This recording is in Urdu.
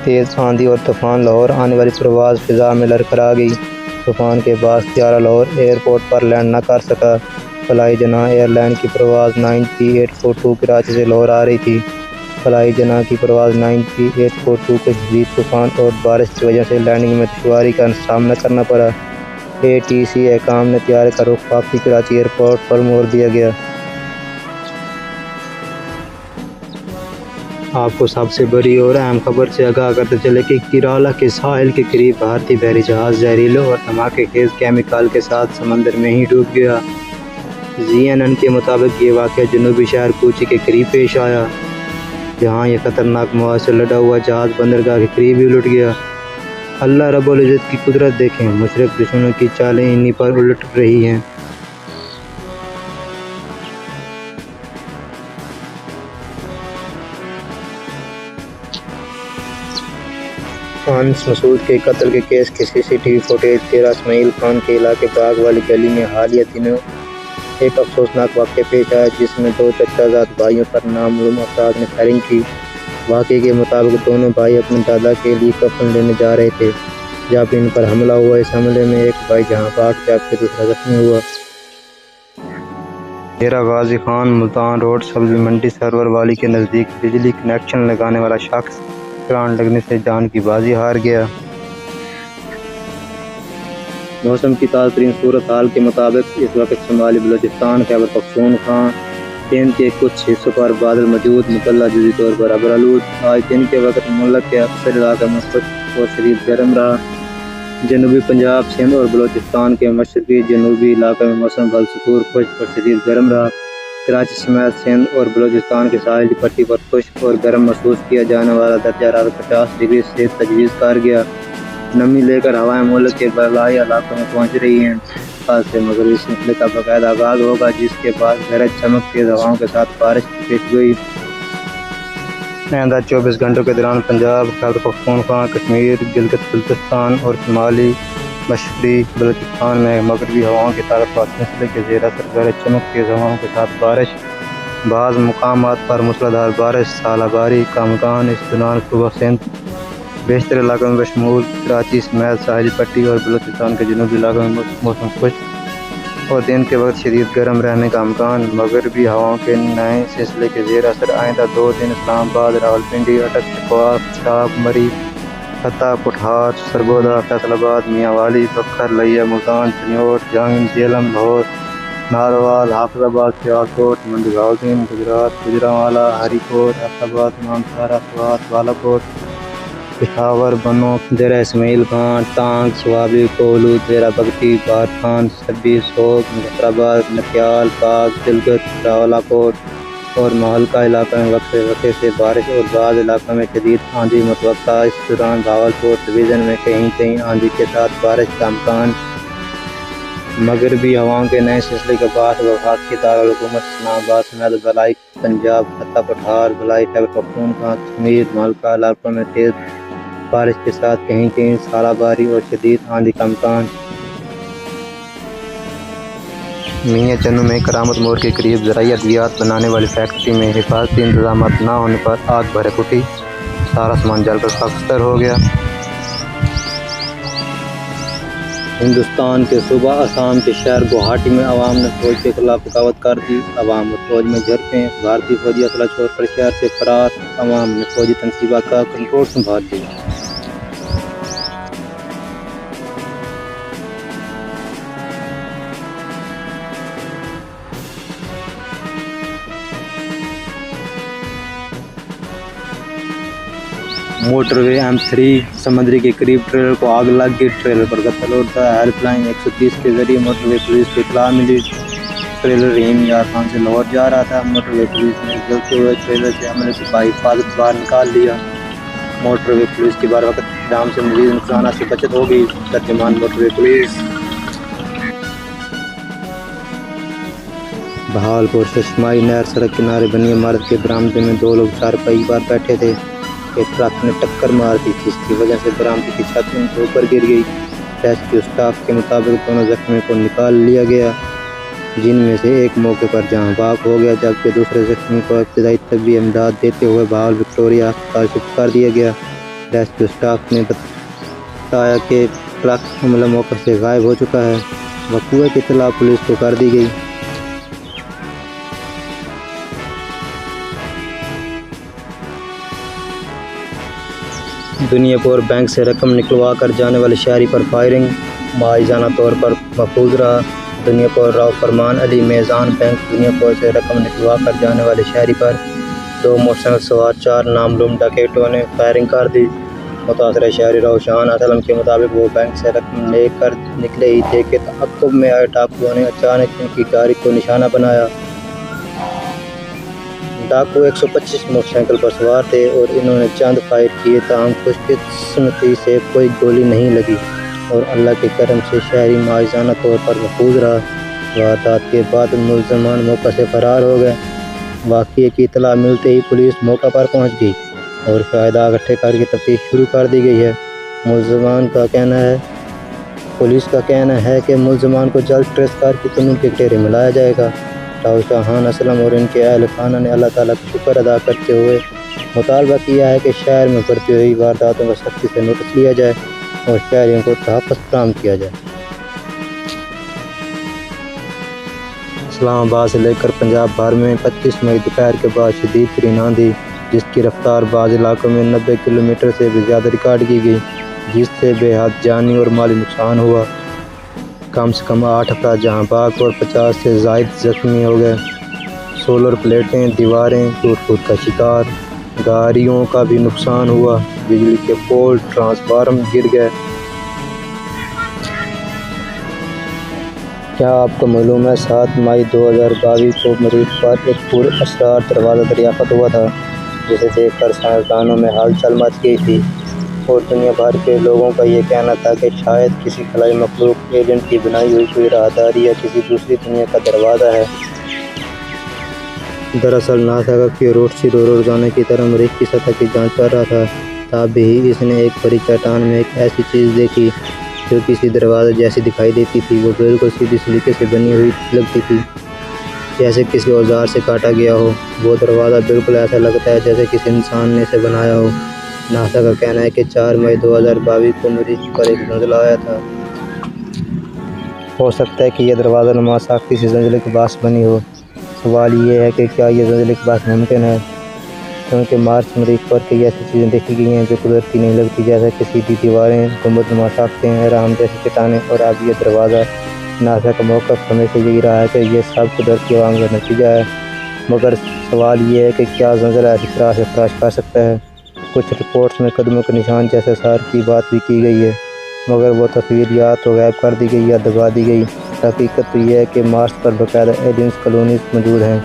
تیز آندھی اور طوفان لاہور آنے والی پرواز فضا میں لڑکھڑا گئی۔ طوفان کے باعث طیارہ لاہور ایئرپورٹ پر لینڈ نہ کر سکا۔ فلائی جناح ایئر لائن کی پرواز 9842 کراچی سے لاہور آ رہی تھی۔ فلائی جناح کی پرواز 9842 کو شدید طوفان اور بارش کی وجہ سے لینڈنگ میں دشواری کا سامنا کرنا پڑا۔ ATC حکام نے طیارے کا رخ واپسی کراچی ایئرپورٹ پر موڑ دیا گیا۔ آپ کو سب سے بڑی اور اہم خبر سے آگاہ کرتے چلے کہ کیرالہ کے ساحل کے قریب بھارتی بحری جہاز زہریلے اور دھماکے خیز کیمیکل کے ساتھ سمندر میں ہی ڈوب گیا۔ CNN کے مطابق یہ واقعہ جنوبی شہر کوچی کے قریب پیش آیا، جہاں یہ خطرناک مواد سے لدا ہوا جہاز بندرگاہ کے قریب ہی الٹ گیا۔ اللہ رب العزت کی قدرت دیکھیں، مشرق دشمنوں کی چالیں انہی پر الٹ رہی ہیں۔ انس مسعود کے قتل کے کیس کی CCTV فوٹیج 13 اسماعیل خان کے علاقے باغ والی گلی میں حالیہ دنوں ایک افسوسناک واقعہ پیش آیا، جس میں 2 چچا زاد بھائیوں پر نامعلوم افراد نے فائرنگ کی۔ واقعے کے مطابق دونوں بھائی اپنے دادا کے لیے کفن لینے جا رہے تھے جب ان پر حملہ ہوا۔ اس حملے میں ایک بھائی جہاں بھاگ جبکہ دوسرا زخمی ہوا۔ ڈیرہ غازی خان ملتان روڈ سبزی منڈی سرور والی کے نزدیک بجلی کنیکشن لگانے والا شخص کرنٹ لگنے سے جان کی بازی ہار گیا۔ موسم کی تازہ ترین صورتحال کے مطابق اس وقت شمالی بلوچستان، خیبر پختونخوا، سندھ کے کچھ حصوں پر بادل موجود، مطلع جزوی طور پر ابرآلود۔ آج دن کے وقت ملک کے اکثر علاقے میں خشک اور شدید گرم رہا۔ جنوبی پنجاب، سندھ اور بلوچستان کے مشرقی جنوبی علاقے میں موسم بلسکور خشک اور شدید گرم رہا۔ کراچی سمیت سندھ اور بلوچستان کی ساحلی پٹی پر خشک اور گرم محسوس کیا جانے والا درجہ حرارت 50 ڈگری سے تجاوز کر گیا۔ نمی لے کر ہوائیں ملک کے بالائی علاقوں میں پہنچ رہی ہیں۔ کل سے مغربی سلسلے کا باقاعدہ آغاز ہوگا، جس کے بعد گرج چمک تیز ہواؤں کے ساتھ بارش کی پیشگوئی۔ آئندہ 24 گھنٹوں کے دوران پنجاب، خیبر پختونخوا، کشمیر، گلگت بلتستان اور شمالی مشرقی بلوچستان میں مغربی ہواؤں کی طاقت اور سلسلے کے زیر اثر گرج چمک تیز ہواؤں کے ساتھ بارش۔ بعض مقامات پر موسلادھار بارش، ژالہ باری کا امکان۔ اس دوران صبح سندھ بیشتر علاقوں میں بشمول کراچی سمیت ساحلی پٹی اور بلوچستان کے جنوبی علاقوں میں موسم خشک اور دن کے وقت شدید گرم رہنے کا امکان۔ مغربی ہواؤں کے نئے سلسلے کے زیر اثر آئندہ 2 دن اسلام آباد، راولپنڈی، اٹک، چکوال، چاک، مری، فتح، پٹھار، سرگودا، فیصل آباد، میاں والی، بکر، لیا، ملتان، چنیوٹ، جانگ، جہلم، لاہور، ناروال، حافظ آباد، سیالکوٹ، منڈی بہاؤالدین، گجرات، گوجرانوالا، ہری کوٹ، ایبٹ آباد، امام سارا، سوات، بالا کوٹ، پشاور، بنوں، ڈیرہ اسماعیل خان، ٹانگ، سوابی، کوہلو، ڈیرہ بگٹی، بارکھان، سبی، سوگ، مظفر آباد، نکیال، باغ، گلگت، راولا کوٹ اور مہلکہ علاقوں میں وقفے وقفے سے بارش اور بعض علاقوں میں شدید آندھی متوقع۔ اس دوران بہاولپور ڈویژن میں کہیں کہیں آندھی کے ساتھ بارش کا امکان۔ مغربی ہواؤں کے نئے سلسلے کے بعد وفاقی دارالحکومت اسلام آباد سمیت بالائی پنجاب، فتح، پٹھار، بالائی خیبر پختونخوا، کشمیر، مہلکہ علاقوں میں تیز بارش کے ساتھ کہیں کہیں ژالہ باری اور شدید آندھی کا امکان۔ میاں چنو میں کرامت موڑ کے قریب زرعی ادویات بنانے والی فیکٹری میں حفاظتی انتظامات نہ ہونے پر آگ بھڑک اٹھی، سارا سامان جل کر خاکستر ہو گیا۔ ہندوستان کے صوبہ آسام کے شہر گوہاٹی میں عوام نے فوج کے خلاف بغاوت کر دی۔ عوام اور فوج میں جھڑپیں، بھارتی فوجی اسلحہ چھوڑ کر شہر سے فرار۔ عوام نے فوجی تنصیبات کا کنٹرول سنبھال لیا۔ موٹر وے M3 سمندری کے قریب ٹریلر کو آگ لگ گئی، ٹریلر پر گتا لوٹتا ہے۔ ہیلپ لائن 130 کے ذریعے موٹر وے پولیس کو اطلاع ملی۔ ٹریلر رحیم یار خان سے لاہور جا رہا تھا۔ موٹر وے پولیس نے جلتے ہوئے ٹریلر سے عملے کو بحفاظت باہر نکال لیا۔ موٹر وے پولیس کی بار وقت اقدام سے مزید نقصانات سے بچت ہو گئی۔ ترجمان موٹر وے پولیس بہاولپور سے شمالی نہر سڑک کنارے بنی عمارت کے برآمدے میں 2 لوگ چارپائی پر بیٹھے تھے کہ ٹرک نے ٹکر مار دی، جس کی وجہ سے برآمدے کی چھت ان کے اوپر گر گئی۔ ریسکیو اسٹاف کے مطابق دونوں زخمیوں کو نکال لیا گیا، جن میں سے ایک موقع پر جہاں بھاگ ہو گیا، جبکہ دوسرے زخمی کو ابتدائی طبی امداد دیتے ہوئے بہاول وکٹوریہ ہسپتال شفٹ کر دیا گیا۔ ریسکیو اسٹاف نے بتایا کہ ٹرک عملہ موقع سے غائب ہو چکا ہے۔ وقوع کی اطلاع پولیس کو کر دی گئی۔ دنیا پور بینک سے رقم نکلوا کر جانے والے شہری پر فائرنگ، ماہیانہ طور پر محفوظ رہا۔ دنیا پور راؤ فرمان علی میزان بینک دنیا پور سے رقم نکلوا کر جانے والے شہری پر 2 موٹر سائیکل سوار 4 نامعلوم ڈکیتوں نے فائرنگ کر دی۔ متاثرہ شہری روشان اسلم کے مطابق وہ بینک سے رقم لے کر نکلے ہی تھے کہ تعاقب میں آئے ڈاکوؤں نے اچانک ان کی گاڑی کو نشانہ بنایا۔ ڈاکو 125 موٹر سائیکل پر سوار تھے اور انہوں نے چند فائر کیے، تاہم خوش قسمتی سے کوئی گولی نہیں لگی اور اللہ کے کرم سے شہری ماہیانہ طور پر محفوظ رہا۔ واردات کے بعد ملزمان موقع سے فرار ہو گئے۔ واقعے کی اطلاع ملتے ہی پولیس موقع پر پہنچ گئی اور شہداء اکٹھے کر کے تفتیش شروع کر دی گئی ہے۔ پولیس کا کہنا ہے کہ ملزمان کو جلد ٹریس کر کے قانون کے گھیرے میں لایا جائے گا۔ روشان اسلم اور ان کے اہل خانہ نے اللہ تعالیٰ کا شکر ادا کرتے ہوئے مطالبہ کیا ہے کہ شہر میں بڑھتی ہوئی وارداتوں کا سختی سے نوٹس لیا جائے اور شہریوں کو تحفظ فراہم کیا جائے۔ اسلام آباد سے لے کر پنجاب بھر میں 25 مئی دوپہر کے بعد شدید ترین آندھی، جس کی رفتار بعض علاقوں میں 90 کلومیٹر سے بھی زیادہ ریکارڈ کی گئی، جس سے بے حد جانی اور مالی نقصان ہوا۔ کم سے کم 8 افراد جہاں بھاگ اور 50 سے زائد زخمی ہو گئے۔ سولر پلیٹیں، دیواریں ٹوٹ کا شکار، گاڑیوں کا بھی نقصان ہوا، بجلی کے پول، ٹرانسفارم گر گئے۔ کیا آپ کو معلوم ہے 7 مئی 2022 کو مریخ پر ایک پر اسرار دروازہ دریافت ہوا تھا، جسے دیکھ کر سائنسدانوں میں ہلچل مچ گئی تھی اور دنیا بھر کے لوگوں کا یہ کہنا تھا کہ شاید کسی خلائی مخلوق ایلین کی بنائی ہوئی کوئی راہداری یا کسی دوسری دنیا کا دروازہ ہے۔ دراصل ناسا کا کیوریوسٹی روزانہ کی طرح مریخ کی سطح کی جانچ کر رہا تھا، تب ہی اس نے ایک بڑی چٹان میں ایک ایسی چیز دیکھی جو کسی دروازے جیسی دکھائی دیتی تھی۔ وہ بالکل سیدھی سلیقے سے بنی ہوئی لگتی تھی، جیسے کسی اوزار سے کاٹا گیا ہو۔ وہ دروازہ بالکل ایسا لگتا ہے جیسے کسی انسان نے اسے بنایا ہو۔ ناسا کا کہنا ہے کہ 4 مئی 2022 کو مریخ پر ایک زلزلہ آیا تھا۔ ہو سکتا ہے کہ یہ دروازہ نما ساخت کسی زلزلے کے باعث بنی ہو۔ سوال یہ ہے کہ کیا یہ زلزلے کے باعث ممکن ہے، کیونکہ مارس مریخ پر کئی ایسی چیزیں دیکھی گئی ہیں جو قدرتی نہیں لگتی، جیسے کہ سیدھی دیواریں، گنبد نما ساختیں، اہرام جیسی چٹانیں، اور اب یہ دروازہ۔ ناسا کا موقف ہمیشہ یہی رہا ہے کہ یہ سب قدرت کے عوامل کا نتیجہ ہے، مگر سوال یہ ہے کہ کیا زلزلہ ایسی طرح سے خراش کر سکتا ہے۔ کچھ رپورٹس میں قدموں کے نشان جیسے آثار کی بات بھی کی گئی ہے، مگر وہ تصویر یا تو غائب کر دی گئی یا دبا دی گئی۔ حقیقت تو یہ ہے کہ مارس پر باقاعدہ ایلینز کالونیز موجود ہیں۔